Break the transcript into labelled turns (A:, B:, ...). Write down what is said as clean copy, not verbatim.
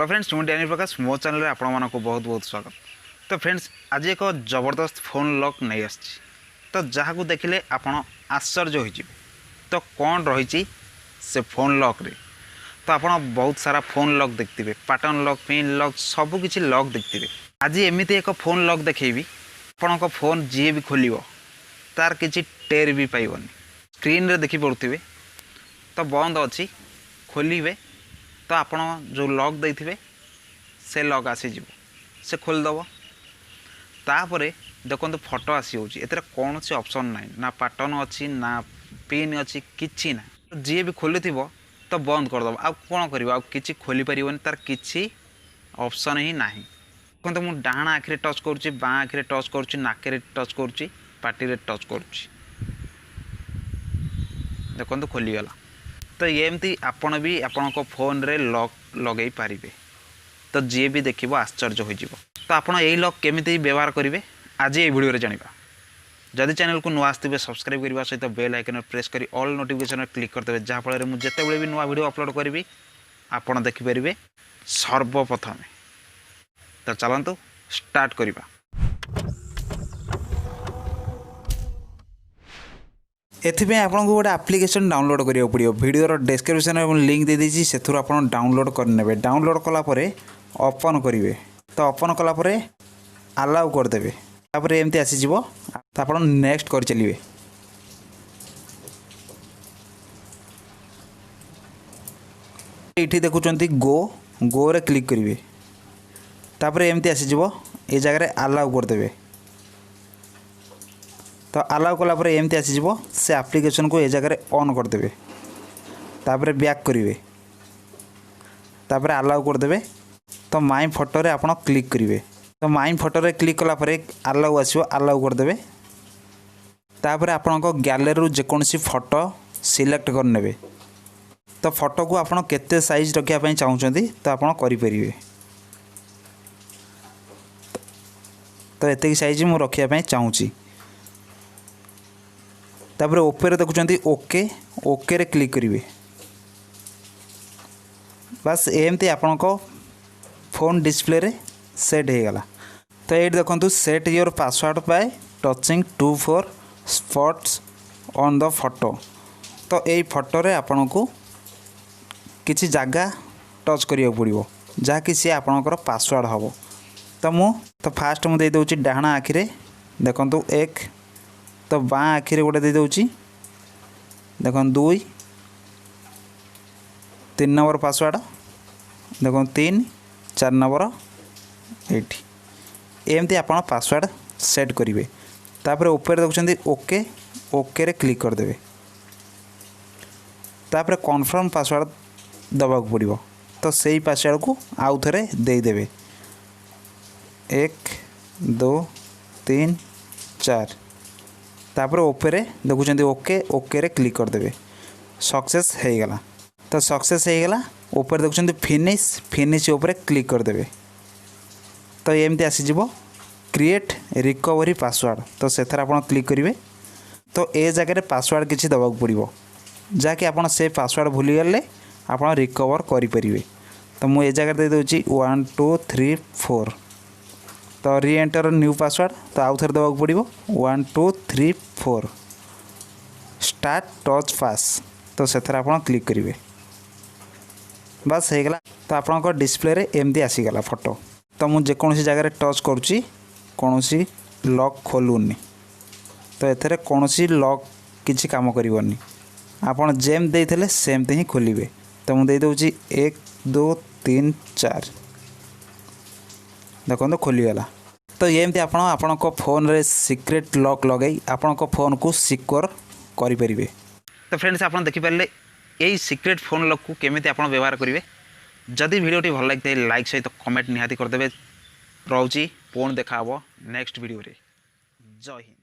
A: Hello friends मुझे Danny प्रकाश मो channel आपण मानक बहुत बहुत स्वागत। तो फ्रेंड्स आज एक जबरदस्त फोन लॉक नहीं आसी तो जहाँ को देखिले आपण आश्चर्य हो तो कौन रही से फोन लॉक रे। तो आपण बहुत सारा फोन लॉक देखते पैटर्न लॉक पिन लॉक सबकि लॉक देखते। आज एमती एक फोन लॉक देखी आपण फोन जी भी खोल तार किसी टेर भी पाइबनी स्क्रीन रे देखी पड़ुवे तो बंद अच्छी खोलिए तो आपण जो लॉक देते से लॉक आसीज से खोलदेव तापर देखो फोटो आसी हो कौन सी ऑप्शन ना ना पैटर्न अच्छी ना पिन अच्छी किसी ना जी भी खोली तो बंद करदेव आ कौन कर कि खोली पार तार किसी ऑप्शन ही ना देखो मुझे डाण आखिरे टच करुँच बाँ आखिरे टच करुँच नाक टच करुँच पार्टी टच करुँच देखो खोलीगला। तो एमती आपण भी आपण फोन रे लॉक लगे पारे तो जी भी देखो आश्चर्य हो। तो आपड़ यही लॉक केमी व्यवहार करेंगे आज ये वीडियो जाना। जदि चैनल को नुआ आसते सब्सक्राइब करने सहित बेल आइकन प्रेस कर ऑल नोटिफिकेशन क्लिक करदे जहाँफल मुझे जिते भी नुआ वीडियो अपलोड करी आपड़ देखिपारे सर्वप्रथम। तो चलतु स्टार्ट करवा। एथिपे आपको गोटे एप्लिकेशन डाउनलोड करिया पड़ियो वीडियो डिस्क्रिप्शन में लिंक दे दीजिए से आप डाउनलोड करने डाउनलोड कलापर ओपन करेंगे तो ओपन कलापर अलाउ करदे तापर एमती आसीज तो आप नेक्स्ट कर चलिए। ये देखुंत गो रे क्लिक करेंगे तापर एमती आसीज ये जगह अलाउ करदे तो अलाउ कलापर एमती आसीज से एप्लिकेशन को ये जगह ऑन करदे तापर बैक करेंगे तापर अलाउ करदे तो माई फोटो रे आपण क्लिक करेंगे तो माई फोटो रे क्लिक कलापर अलाउ आसो अलाउ करदे तापर आपण गैलरी जेकोसी फोटो सिलेक्ट करने तो फोटो को आपण केते साइज रखापी चाहते तो आप करें तो ये साइज मु रखापी चाहूँगी तापर ओपर देखुंत ओके ओके रे क्लिक करेंगे बस एमती आपण को फोन डिस्प्ले रे सेट हो गला। तो ये देखो set your password bye touching 2-4 spots on the photo. तो यही फोटो रे आपण को किसी जगह टच करिया पड़िबो जहाँकि सी आपणकर पासवर्ड हम। तो फास्ट मुझे देदे डाण आखिरे देखो एक तो बाँ आखिरे गोटे दे दूँगी देख 2 3 नंबर पासवर्ड देख 3 4 नंबर एमती आप पासवर्ड सेट करेंगे तापर ऊपर देखुं ओके ओके रे क्लिक करदे तापर कन्फर्म पासवर्ड दबा पड़ो तो सही पासवर्ड को आउ थे देदेवे 1 2 3 4 तापर ओपर देखुं ओके ओके रे क्लिक करदे सक्सेस हो गला। तो सक्सेस हो गला ऊपर देखुं फिनिश फिनिश ऊपर क्लिक करदे तो एमती आसीज क्रिएट रिकवरी पासवर्ड तो से आप क्लिक करेंगे तो ए जगह पासवर्ड किसी दबा पड़ो जहाँकि आप से पासवर्ड भूली गले आप रिकवर करें। तो मुझे जगह दे दूँगी 1 2 3 4 तो री एंटर न्यू पासवर्ड तो आउ थे दबा पड़ो 1 2 3 4 स्टार्ट टच पास तो से आप क्लिक करेंगे बस हो गला। तो आप डिस्प्ले रे एमती आसीगला फोटो। तो मुझे जेकोसी जगह टच करुँची कौन लॉक खोलुनी तो एथे कौन लॉक किसी काम करनी आपड़ जेम देते सेमती ही खोलिए। तो मुझे देदे 1 2 3 4 देखो खोलीगला। तो एमती आपण फोन रे सीक्रेट लॉक लगे आपण फोन को सिक्योर करें। तो फ्रेंड्स आप देखिपारे यही सीक्रेट फोन लॉक को केमी आप व्यवहार करेंगे। जदि वीडियोटी भल लगे लाइक सहित कमेंट निहाती करदे। रोची पुणी देखा नेक्स्ट वीडियो रे। जय हिंद।